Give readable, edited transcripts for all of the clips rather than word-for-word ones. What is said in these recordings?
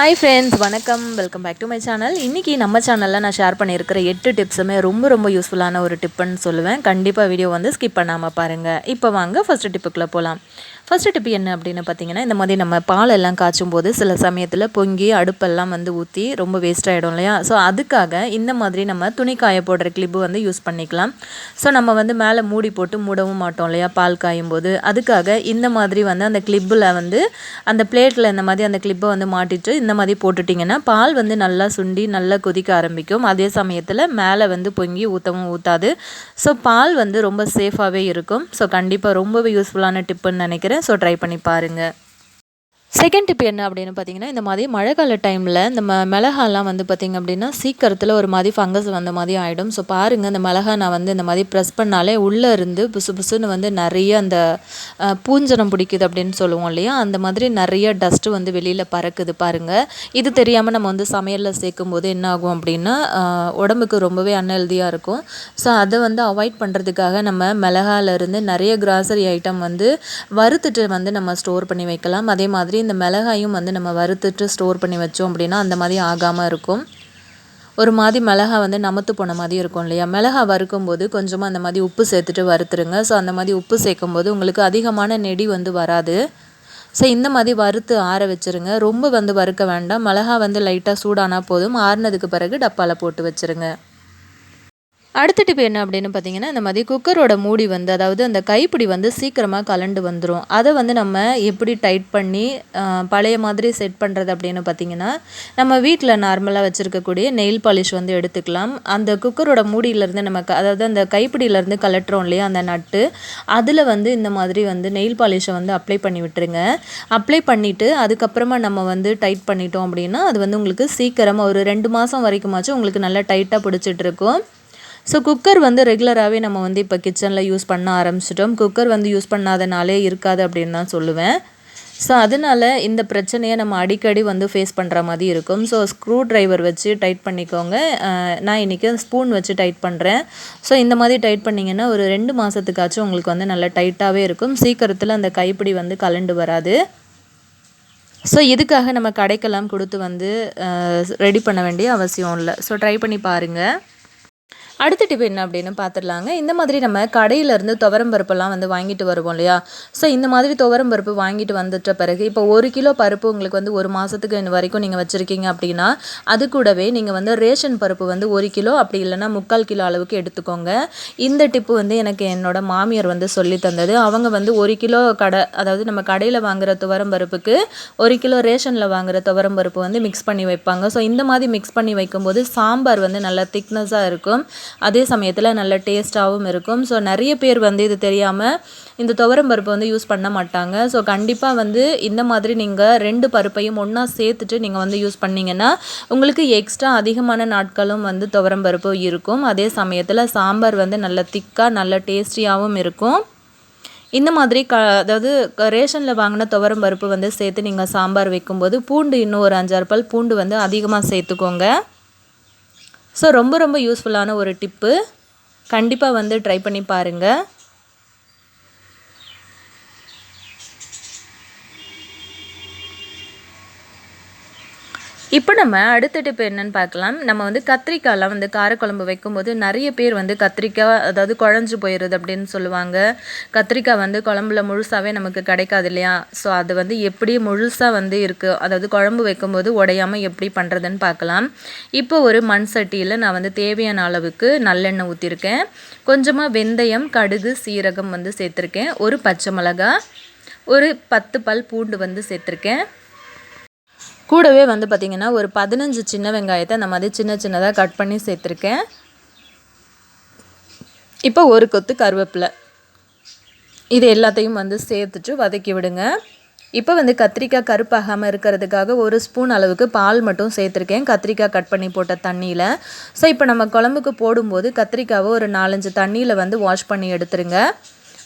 Hi friends, வணக்கம். Welcome back to my channel. இன்றைக்கி நம்ம சேனலில் நான் ஷேர் பண்ணியிருக்கிற 8 டிப்ஸுமே ரொம்ப யூஸ்ஃபுல்லான ஒரு டிப்புன்னு சொல்லுவேன். கண்டிப்பாக வீடியோ வந்து ஸ்கிப் பண்ணாமல் பாருங்கள். இப்போ வாங்க ஃபஸ்ட்டு டிப்புக்குள்ளே போகலாம். ஃபஸ்ட்டு டிப்பு என்ன அப்படின்னு பார்த்தீங்கன்னா, இந்த மாதிரி நம்ம பாலெல்லாம் காய்ச்சும் போது சில சமயத்தில் பொங்கி அடுப்பெல்லாம் வந்து ஊற்றி ரொம்ப வேஸ்ட் ஆகிடும் இல்லையா? ஸோ அதுக்காக இந்த மாதிரி நம்ம துணி காய போடுற கிளிப்பு வந்து யூஸ் பண்ணிக்கலாம். ஸோ நம்ம வந்து மேலே மூடி போட்டு மூடவும் மாட்டோம் இல்லையா பால் காயும் போது. அதுக்காக இந்த மாதிரி வந்து அந்த கிளிப்பில் வந்து அந்த பிளேட்டில் இந்த மாதிரி அந்த கிளிப்பை வந்து மாட்டிட்டு இந்த மாதிரி போட்டுட்டிங்கன்னா பால் வந்து நல்லா சுண்டி நல்லா கொதிக்க ஆரம்பிக்கும். அதே சமயத்தில் மேலே வந்து பொங்கி ஊற்றவும் ஊற்றாது. ஸோ பால் வந்து ரொம்ப சேஃபாகவே இருக்கும். ஸோ கண்டிப்பாக ரொம்பவே யூஸ்ஃபுல்லான டிப்புன்னு நினைக்கிறேன். ஸோ ட்ரை பண்ணி பாருங்கள். செகண்ட் டிப் என்ன அப்படின்னு பார்த்தீங்கன்னா, இந்த மாதிரி மழைக்கால டைமில் இந்த மிளகாலாம் வந்து பார்த்திங்க அப்படின்னா சீக்கிரத்தில் ஒரு மாதிரி ஃபங்கஸ் வந்த மாதிரி ஆகிடும். ஸோ பாருங்கள், இந்த மிளகா நான் வந்து இந்த மாதிரி ப்ரெஸ் பண்ணாலே உள்ளே இருந்து புசு புசுன்னு வந்து நிறைய அந்த பூஞ்சனம் பிடிக்குது அப்படின்னு சொல்லுவோம் இல்லையா? அந்த மாதிரி நிறைய டஸ்ட்டு வந்து வெளியில் பறக்குது பாருங்கள். இது தெரியாமல் நம்ம வந்து சமையலில் சேர்க்கும் போது என்ன ஆகும் அப்படின்னா உடம்புக்கு ரொம்பவே அன்ஹெல்தியாக இருக்கும். ஸோ அதை வந்து அவாய்ட் பண்ணுறதுக்காக நம்ம மிளகாலேருந்து நிறைய கிராசரி ஐட்டம் வந்து வறுத்துட்டு வந்து நம்ம ஸ்டோர் பண்ணி வைக்கலாம். அதே மாதிரி இந்த மிளகாயும் வந்து நம்ம வறுத்துட்டு ஸ்டோர் பண்ணி வச்சோம் அப்படின்னா அந்த மாதிரி ஆகாமல் இருக்கும். ஒரு மாதிரி மிளகா வந்து நமத்து போன மாதிரி இருக்கும் இல்லையா? மிளகா வறுக்கும்போது கொஞ்சமாக அந்த மாதிரி உப்பு சேர்த்துட்டு வறுத்துருங்க. ஸோ அந்த மாதிரி உப்பு சேர்க்கும்போது உங்களுக்கு அதிகமான நெடி வந்து வராது. ஸோ இந்த மாதிரி வறுத்து ஆற வச்சுருங்க. ரொம்ப வந்து வறுக்க வேண்டாம். மிளகா வந்து லைட்டாக சூடானால் போதும். ஆறுனதுக்கு பிறகு டப்பாவில் போட்டு வச்சுருங்க. அடுத்த டிப் என்ன அப்படின்னு பார்த்தீங்கன்னா, இந்த மாதிரி குக்கரோட மூடி வந்து அதாவது அந்த கைப்பிடி வந்து சீக்கிரமாக கலண்டு வந்துடும். அதை வந்து நம்ம எப்படி டைட் பண்ணி பழைய மாதிரி செட் பண்ணுறது அப்படின்னு பார்த்தீங்கன்னா, நம்ம வீட்டில் நார்மலாக வச்சுருக்கக்கூடிய நெயில் பாலிஷ் வந்து எடுத்துக்கலாம். அந்த குக்கரோட மூடியிலேருந்து நமக்கு அதாவது அந்த கைப்பிடியிலேருந்து கலட்டுறோம் இல்லையா அந்த நட்டு, அதில் வந்து இந்த மாதிரி வந்து நெயில் பாலிஷை வந்து அப்ளை பண்ணி விட்டுருங்க. அப்ளை பண்ணிவிட்டு அதுக்கப்புறமா நம்ம வந்து டைட் பண்ணிட்டோம் அப்படின்னா அது வந்து உங்களுக்கு சீக்கிரமாக ஒரு 2 மாதம் வரைக்குமாச்சும் உங்களுக்கு நல்லா டைட்டாக பிடிச்சிட்டு இருக்கும். ஸோ குக்கர் வந்து ரெகுலராகவே நம்ம வந்து இப்போ கிச்சனில் யூஸ் பண்ண ஆரம்பிச்சிட்டோம். குக்கர் வந்து யூஸ் பண்ணாதனாலே இருக்காது அப்படின்னு தான் சொல்லுவேன். ஸோ அதனால் இந்த பிரச்சனையை நம்ம அடிக்கடி வந்து ஃபேஸ் பண்ணுற மாதிரி இருக்கும். ஸோ ஸ்க்ரூ ட்ரைவர் வச்சு டைட் பண்ணிக்கோங்க. நான் இன்றைக்கி ஸ்பூன் வச்சு டைட் பண்ணுறேன். ஸோ இந்த மாதிரி டைட் பண்ணிங்கன்னா ஒரு 2 மாதத்துக்காச்சும் உங்களுக்கு வந்து நல்லா டைட்டாகவே இருக்கும். சீக்கிரத்தில் அந்த கைப்பிடி வந்து கலண்டு வராது. ஸோ இதுக்காக நம்ம கடைக்கெல்லாம் கொடுத்து வந்து ரெடி பண்ண வேண்டிய அவசியம் இல்லை. ஸோ ட்ரை பண்ணி பாருங்கள். அடுத்த டிப் என்ன அப்படின்னு பார்த்துடலாங்க. இந்த மாதிரி நம்ம கடையிலேருந்து துவரம் பருப்பெல்லாம் வந்து வாங்கிட்டு வருவோம் இல்லையா? ஸோ இந்த மாதிரி துவரம் பருப்பு வாங்கிட்டு வந்துட்ட பிறகு இப்போ 1 கிலோ பருப்பு உங்களுக்கு வந்து 1 மாதத்துக்கு வரைக்கும் நீங்கள் வச்சுருக்கீங்க அப்படின்னா அது கூடவே நீங்கள் வந்து ரேஷன் பருப்பு வந்து 1 கிலோ அப்படி இல்லைன்னா 3/4 கிலோ அளவுக்கு எடுத்துக்கோங்க. இந்த டிப்பு வந்து எனக்கு என்னோடய மாமியார் வந்து சொல்லி தந்தது. அவங்க வந்து 1 கிலோ அதாவது நம்ம கடையில் வாங்குகிற துவரம் பருப்புக்கு 1 கிலோ ரேஷனில் வாங்குகிற துவரம் பருப்பு வந்து மிக்ஸ் பண்ணி வைப்பாங்க. ஸோ இந்த மாதிரி மிக்ஸ் பண்ணி வைக்கும்போது சாம்பார் வந்து நல்லா திக்னஸாக இருக்கும். அதே சமயத்தில் நல்ல டேஸ்ட்டாகவும் இருக்கும். ஸோ நிறைய பேர் வந்து இது தெரியாமல் இந்த துவரம் பருப்பு வந்து யூஸ் பண்ண மாட்டாங்க. ஸோ கண்டிப்பாக வந்து இந்த மாதிரி நீங்கள் 2 பருப்பையும் ஒன்றா சேர்த்துட்டு நீங்கள் வந்து யூஸ் பண்ணிங்கன்னா உங்களுக்கு எக்ஸ்ட்ரா அதிகமான நாட்களும் வந்து துவரம் பருப்பு இருக்கும். அதே சமயத்தில் சாம்பார் வந்து நல்ல திக்காக நல்ல டேஸ்டியாகவும் இருக்கும். இந்த மாதிரி அதாவது ரேஷனில் வாங்கின துவரம் பருப்பு வந்து சேர்த்து நீங்கள் சாம்பார் வைக்கும்போது பூண்டு இன்னும் ஒரு 5-6 பல் பூண்டு வந்து அதிகமாக சேர்த்துக்கோங்க. ஸோ ரொம்ப யூஸ்ஃபுல்லான ஒரு டிப்பு. கண்டிப்பாக வந்து ட்ரை பண்ணி பாருங்கள். இப்போ நம்ம அடுத்த டிப் என்னென்னு பார்க்கலாம். நம்ம வந்து கத்திரிக்காயெலாம் வந்து காரக்குழம்பு வைக்கும்போது நிறைய பேர் வந்து கத்திரிக்காய் அதாவது குழஞ்சி போயிடுது அப்படின்னு சொல்லுவாங்க. கத்திரிக்காய் வந்து குழம்புல முழுசாகவே நமக்கு கிடைக்காது இல்லையா? ஸோ அது வந்து எப்படி முழுசாக வந்து இருக்குது அதாவது குழம்பு வைக்கும்போது உடையாமல் எப்படி பண்ணுறதுன்னு பார்க்கலாம். இப்போ ஒரு மண் சட்டியில் நான் வந்து தேவையான அளவுக்கு நல்லெண்ணெய் ஊற்றிருக்கேன். கொஞ்சமாக வெந்தயம், கடுகு, சீரகம் வந்து சேர்த்துருக்கேன். ஒரு பச்சை மிளகாய், ஒரு 10 பல் பூண்டு வந்து சேர்த்துருக்கேன். கூடவே வந்து பார்த்திங்கன்னா ஒரு 15 சின்ன வெங்காயத்தை அந்த மாதிரி சின்னதாக கட் பண்ணி சேர்த்துருக்கேன். இப்போ ஒரு கொத்து கருவேப்பிலை, இது எல்லாத்தையும் வந்து சேர்த்துட்டு வதக்கி விடுங்க. இப்போ வந்து கத்திரிக்காய் கருப்பாகாமல் இருக்கிறதுக்காக 1 ஸ்பூன் அளவுக்கு பால் மட்டும் சேர்த்துருக்கேன் கத்திரிக்காய் கட் பண்ணி போட்ட தண்ணியில். ஸோ இப்போ நம்ம குழம்புக்கு போடும்போது கத்திரிக்காவை ஒரு 4-5 தண்ணியில் வந்து வாஷ் பண்ணி எடுத்துருங்க.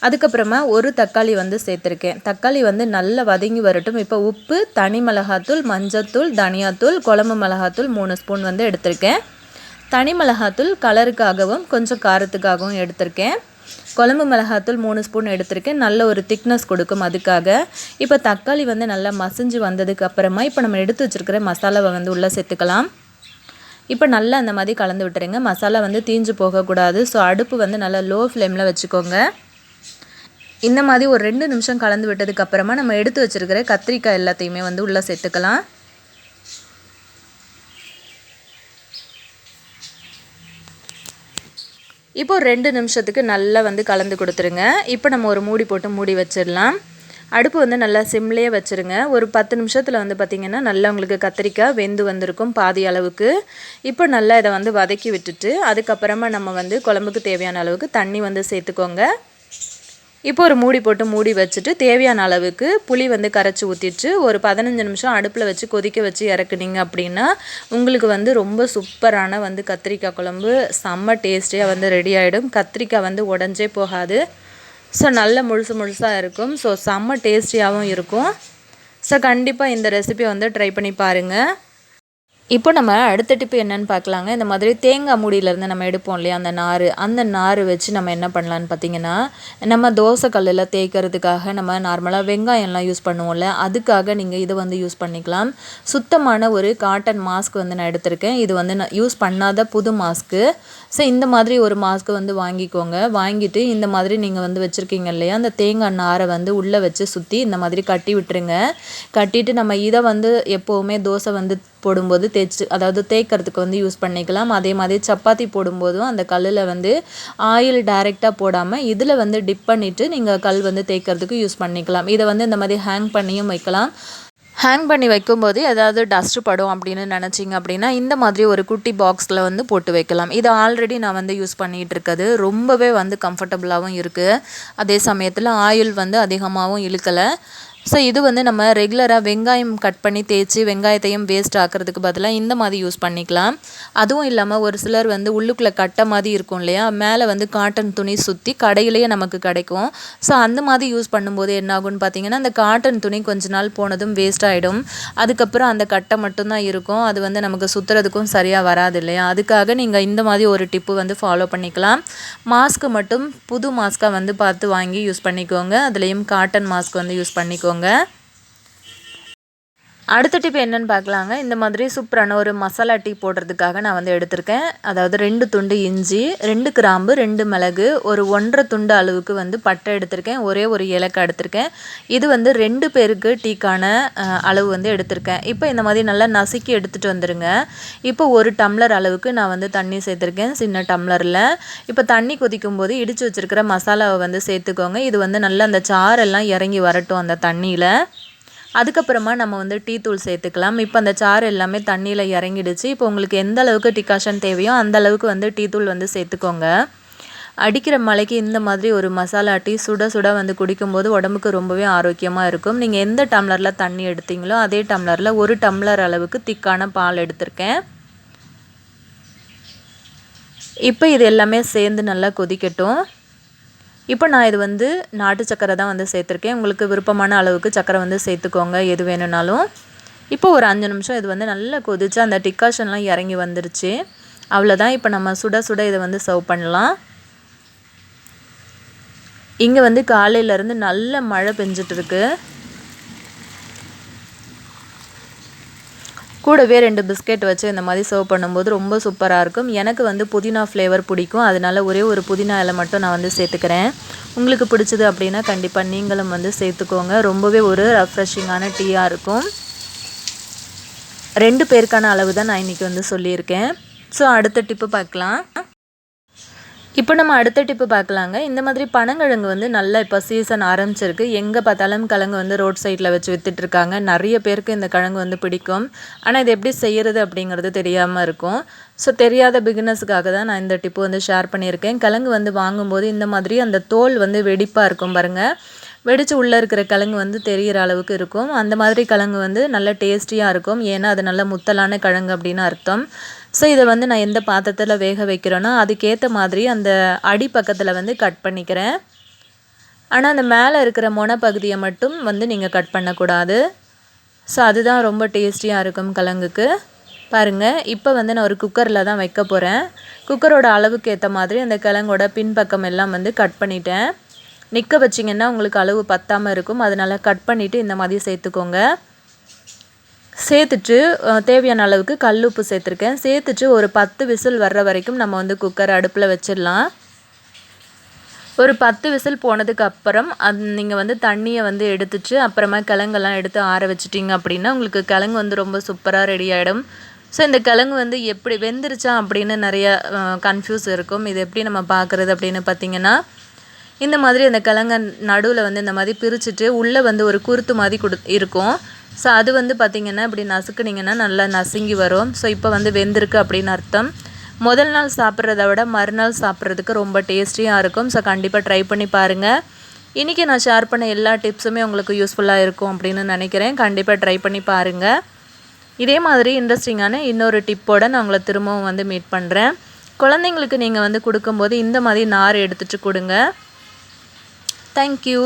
அதுக்கப்புறமா ஒரு தக்காளி வந்து சேர்த்துருக்கேன். தக்காளி வந்து நல்லா வதங்கி வரட்டும். இப்போ உப்பு, தனி மிளகாத்தூள், மஞ்சத்தூள், தனியாத்தூள், குழம்பு மிளகாத்தூள் 3 ஸ்பூன் வந்து எடுத்திருக்கேன். தனி மிளகாத்தூள் கலருக்காகவும் கொஞ்சம் காரத்துக்காகவும் எடுத்திருக்கேன். குழம்பு மிளகாத்தூள் 3 ஸ்பூன் எடுத்திருக்கேன். நல்ல ஒரு திக்னஸ் கொடுக்கும் அதுக்காக. இப்போ தக்காளி வந்து நல்லா மசிஞ்சு வந்ததுக்கு அப்புறமா இப்போ நம்ம எடுத்து வச்சுருக்கிற மசாலாவை வந்து உள்ளே சேர்த்துக்கலாம். இப்போ நல்லா அந்த மாதிரி கலந்து விட்டுருங்க. மசாலா வந்து தீஞ்சு போகக்கூடாது. ஸோ அடுப்பு வந்து நல்லா லோ ஃப்ளேமில் வச்சுக்கோங்க. இந்த மாதிரி ஒரு 2 நிமிஷம் கலந்து விட்டதுக்கப்புறமா நம்ம எடுத்து வச்சுருக்கிற கத்திரிக்காய் எல்லாத்தையுமே வந்து உள்ளே சேர்த்துக்கலாம். இப்போ 2 நிமிஷத்துக்கு நல்லா வந்து கலந்து கொடுத்துருங்க. இப்போ நம்ம ஒரு மூடி போட்டு மூடி வச்சிடலாம். அடுப்பு வந்து நல்லா சிம்லேயே வச்சுருங்க. ஒரு 10 நிமிஷத்தில் வந்து பார்த்திங்கன்னா நல்லா உங்களுக்கு கத்திரிக்காய் வெந்து வந்திருக்கும் பாதி அளவுக்கு. இப்போ நல்லா இதை வந்து வதக்கி விட்டுட்டு அதுக்கப்புறமா நம்ம வந்து குழம்புக்கு தேவையான அளவுக்கு தண்ணி வந்து சேர்த்துக்கோங்க. இப்போ ஒரு மூடி போட்டு மூடி வச்சுட்டு தேவையான அளவுக்கு புளி வந்து கரைச்சி ஊற்றிட்டு ஒரு 15 நிமிஷம் அடுப்பில் வச்சு கொதிக்க வச்சு இறக்குனீங்க அப்படின்னா உங்களுக்கு வந்து ரொம்ப சூப்பரான வந்து கத்திரிக்காய் குழம்பு செம்ம டேஸ்டியாக வந்து ரெடி ஆகிடும். கத்திரிக்காய் வந்து உடஞ்சே போகாது. ஸோ நல்ல முழுசாக இருக்கும். ஸோ செம்ம டேஸ்டியாகவும் இருக்கும். ஸோ கண்டிப்பாக இந்த ரெசிபி வந்து ட்ரை பண்ணி பாருங்கள். இப்போ நம்ம அடுத்த டிப்பு என்னென்னு பார்க்கலாங்க. இந்த மாதிரி தேங்காய் மூடியிலேருந்து நம்ம எடுப்போம் இல்லையா அந்த நார் வச்சு நம்ம என்ன பண்ணலான்னு பார்த்தீங்கன்னா, நம்ம தோசை கல்லில் தேய்க்கிறதுக்காக நம்ம நார்மலாக வெங்காயம்லாம் யூஸ் பண்ணுவோம்ல, அதுக்காக நீங்கள் இதை வந்து யூஸ் பண்ணிக்கலாம். சுத்தமான ஒரு காட்டன் மாஸ்க் வந்து நான் எடுத்திருக்கேன். இது வந்து நான் யூஸ் பண்ணாத புது மாஸ்க்கு. ஸோ இந்த மாதிரி ஒரு மாஸ்க்கு வந்து வாங்கிக்கோங்க. வாங்கிட்டு இந்த மாதிரி நீங்கள் வந்து வச்சுருக்கீங்க இல்லையா, அந்த தேங்காய் நாரை வந்து உள்ளே வச்சு சுற்றி இந்த மாதிரி கட்டி விட்டுருங்க. கட்டிட்டு நம்ம இதை வந்து எப்போவுமே தோசை வந்து போடும்போது அதாவது தேய்க்கிறதுக்கு வந்து யூஸ் பண்ணிக்கலாம். அதே மாதிரி சப்பாத்தி போடும்போதும் அந்த கல்லில் வந்து ஆயில் டைரெக்டாக போடாமல் இதில் வந்து டிப் பண்ணிவிட்டு நீங்கள் கல் வந்து தேய்க்கிறதுக்கு யூஸ் பண்ணிக்கலாம். இதை வந்து இந்த மாதிரி ஹேங் பண்ணியும் வைக்கலாம். ஹேங் பண்ணி வைக்கும்போது ஏதாவது டஸ்ட்டு படும் அப்படின்னு நினச்சிங்க அப்படின்னா இந்த மாதிரி ஒரு குட்டி பாக்ஸில் வந்து போட்டு வைக்கலாம். இது ஆல்ரெடி நான் வந்து யூஸ் பண்ணிகிட்டு இருக்கிறது. ரொம்பவே வந்து கம்ஃபர்டபுளாகவும் இருக்குது. அதே சமயத்தில் ஆயில் வந்து அதிகமாகவும் இழுக்கலை. ஸோ இது வந்து நம்ம ரெகுலராக வெங்காயம் கட் பண்ணி தேய்ச்சி வெங்காயத்தையும் வேஸ்ட் ஆக்கிறதுக்கு பதிலாக இந்த மாதிரி யூஸ் பண்ணிக்கலாம். அதுவும் இல்லாமல் ஒரு சிலர் வந்து உள்ளுக்குள்ளே கட்டை மாதிரி இருக்கும் இல்லையா, மேலே வந்து காட்டன் துணி சுற்றி கடையிலேயே நமக்கு கிடைக்கும். ஸோ அந்த மாதிரி யூஸ் பண்ணும்போது என்ன ஆகும்னு பார்த்தீங்கன்னா, அந்த காட்டன் துணி கொஞ்ச நாள் போனதும் வேஸ்ட் ஆகிடும். அதுக்கப்புறம் அந்த கட்டை மட்டும்தான் இருக்கும். அது வந்து நமக்கு சுற்றுறதுக்கும் சரியாக வராது இல்லையா. அதுக்காக நீங்கள் இந்த மாதிரி ஒரு டிப்பு வந்து ஃபாலோ பண்ணிக்கலாம். மாஸ்க்கு மட்டும் புது மாஸ்க்காக வந்து பார்த்து வாங்கி யூஸ் பண்ணிக்கோங்க. அதுலேயும் காட்டன் மாஸ்க் வந்து யூஸ் பண்ணிக்கோங்க. அடுத்த டிப் என்னென்னு பார்க்கலாங்க. இந்த மாதிரி சூப்பரான ஒரு மசாலா டீ போடுறதுக்காக நான் வந்து எடுத்திருக்கேன். அதாவது 2 துண்டு இஞ்சி, 2 கிராம்பு, 2 மிளகு, ஒரு 1.5 துண்டு அளவுக்கு வந்து பட்டை எடுத்திருக்கேன். ஒரே ஒரு ஏலக்காய் எடுத்திருக்கேன். இது வந்து 2 பேருக்கு டீக்கான அளவு வந்து எடுத்திருக்கேன். இப்போ இந்த மாதிரி நல்லா நசுக்கி எடுத்துகிட்டு வந்துடுங்க. இப்போ 1 டம்ளர் அளவுக்கு நான் வந்து தண்ணி சேர்த்துருக்கேன் சின்ன டம்ளரில். இப்போ தண்ணி கொதிக்கும் போது இடித்து வச்சுருக்கிற மசாலாவை வந்து சேர்த்துக்கோங்க. இது வந்து நல்லா அந்த சாரெல்லாம் இறங்கி வரட்டும் அந்த தண்ணியில். அதுக்கப்புறமா நம்ம வந்து டீ தூள் சேர்த்துக்கலாம். இப்போ அந்த சாறு எல்லாமே தண்ணியில் இறங்கிடுச்சு. இப்போ உங்களுக்கு எந்த அளவுக்கு டிகாஷன் தேவையோ அந்த அளவுக்கு வந்து டீ தூள் வந்து சேர்த்துக்கோங்க. அடிக்கிற மழைக்கு இந்த மாதிரி ஒரு மசாலா டீ சுட சுட வந்து குடிக்கும்போது உடம்புக்கு ரொம்பவே ஆரோக்கியமாக இருக்கும். நீங்கள் எந்த டம்ளரில் தண்ணி எடுத்தீங்களோ அதே டம்ளரில் 1 டம்ளர் அளவுக்கு திக்கான பால் எடுத்திருக்கேன். இப்போ இது எல்லாமே சேர்ந்து நல்லா கொதிக்கட்டும். இப்போ நான் இது வந்து நாட்டு சக்கரை தான் வந்து சேர்த்துருக்கேன். உங்களுக்கு விருப்பமான அளவுக்கு சக்கரை வந்து சேர்த்துக்கோங்க எது வேணும்னாலும். இப்போ ஒரு 5 நிமிஷம் இது வந்து நல்லா கொதிச்சு அந்த டிகாஷன்லாம் இறங்கி வந்துருச்சு. அவ்வளோதான். இப்போ நம்ம சுட சுட இதை வந்து சர்வ் பண்ணலாம். இங்கே வந்து காலையிலேருந்து நல்ல மழை பெஞ்சிட்டு இருக்கு. கூடவே 2 பிஸ்கெட் வச்சு இந்த மாதிரி சர்வ் பண்ணும்போது ரொம்ப சூப்பராக இருக்கும். எனக்கு வந்து புதினா ஃப்ளேவர் பிடிக்கும். அதனால ஒரே ஒரு புதினா இலை மட்டும் நான் வந்து சேர்த்துக்கிறேன். உங்களுக்கு பிடிச்சது அப்படின்னா கண்டிப்பாக நீங்களும் வந்து சேர்த்துக்கோங்க. ரொம்பவே ஒரு ரெஃப்ரெஷிங்கான டீயாக இருக்கும். 2 பேருக்கான அளவு தான் நான் இன்றைக்கி வந்து சொல்லியிருக்கேன். ஸோ அடுத்த டிப்பு பார்க்கலாம். இப்போ நம்ம அடுத்த டிப்பு பார்க்கலாங்க. இந்த மாதிரி பனங்கிழங்கு வந்து நல்லா இப்போ சீசன் ஆரம்பிச்சிருக்கு. எங்கே பார்த்தாலும் கிழங்கு வந்து ரோட் சைடில் வச்சு விற்றுட்ருக்காங்க. நிறைய பேருக்கு இந்த கிழங்கு வந்து பிடிக்கும். ஆனால் இது எப்படி செய்கிறது அப்படிங்கிறது தெரியாமல் இருக்கும். ஸோ தெரியாத பிகினர்ஸுக்காக தான் நான் இந்த டிப்பு வந்து ஷேர் பண்ணியிருக்கேன். கிழங்கு வந்து வாங்கும்போது இந்த மாதிரி அந்த தோல் வந்து வெடிப்பாக இருக்கும் பாருங்கள். வெடித்து உள்ளே இருக்கிற கிழங்கு வந்து தெரிகிற அளவுக்கு இருக்கும். அந்த மாதிரி கிழங்கு வந்து நல்ல டேஸ்டியாக இருக்கும். ஏன்னா அது நல்ல முத்தலான கிழங்கு அப்படின்னு அர்த்தம். ஸோ இதை வந்து நான் எந்த பாத்திரத்தில் வேக வைக்கிறேன்னா அதுக்கேற்ற மாதிரி அந்த அடி பக்கத்தில் வந்து கட் பண்ணிக்கிறேன். ஆனால் அந்த மேலே இருக்கிற மொனை பகுதியை மட்டும் வந்து நீங்கள் கட் பண்ணக்கூடாது. ஸோ அதுதான் ரொம்ப டேஸ்டியாக இருக்கும் கிழங்குக்கு. பாருங்கள் இப்போ வந்து நான் ஒரு குக்கரில் தான் வைக்க போகிறேன். குக்கரோட அளவுக்கு ஏற்ற மாதிரி அந்த கிழங்கோட பின்பக்கம் எல்லாம் வந்து கட் பண்ணிட்டேன். நிற்க வச்சிங்கன்னா உங்களுக்கு அளவு பத்தாமல் இருக்கும். அதனால் கட் பண்ணிவிட்டு இந்த மாதிரி சேர்த்துக்கோங்க. சேர்த்துட்டு தேவையான அளவுக்கு கல் உப்பு சேர்த்துருக்கேன். சேர்த்துட்டு ஒரு 10 விசில் வர்ற வரைக்கும் நம்ம வந்து குக்கர் அடுப்பில் வச்சிடலாம். ஒரு 10 விசில் போனதுக்கு அப்புறம் நீங்கள் வந்து தண்ணியை வந்து எடுத்துட்டு அப்புறமா கிழங்கெல்லாம் எடுத்து ஆற வச்சிட்டிங்க அப்படின்னா உங்களுக்கு கிழங்கு வந்து ரொம்ப சூப்பராக ரெடி ஆகிடும். ஸோ இந்த கிழங்கு வந்து எப்படி வெந்துருச்சா அப்படின்னு நிறைய கன்ஃபியூஸ் இருக்கும். இது எப்படி நம்ம பார்க்குறது அப்படின்னு பார்த்தீங்கன்னா, இந்த மாதிரி அந்த கிழங்க நடுவில் வந்து இந்த மாதிரி பிரிச்சுட்டு உள்ளே வந்து ஒரு குருத்து மாதிரி இருக்கும். ஸோ அது வந்து பார்த்திங்கன்னா இப்படி நசுக்குனிங்கன்னா நல்லா நசுங்கி வரும். ஸோ இப்போ வந்து வெந்திருக்கு அப்படின்னு அர்த்தம். முதல் நாள் சாப்பிட்றத விட மறுநாள் சாப்பிட்றதுக்கு ரொம்ப டேஸ்டியாக இருக்கும். ஸோ கண்டிப்பாக ட்ரை பண்ணி பாருங்கள். இன்றைக்கி நான் ஷேர் பண்ண எல்லா டிப்ஸுமே உங்களுக்கு யூஸ்ஃபுல்லாக இருக்கும் அப்படின்னு நினைக்கிறேன். கண்டிப்பாக ட்ரை பண்ணி பாருங்கள். இதே மாதிரி இன்ட்ரெஸ்டிங்கான இன்னொரு டிப்போடு நான் உங்களை திரும்பவும் வந்து மீட் பண்ணுறேன். குழந்தைங்களுக்கு நீங்கள் வந்து கொடுக்கும்போது இந்த மாதிரி நார் எடுத்துகிட்டு கொடுங்க. தேங்க்யூ.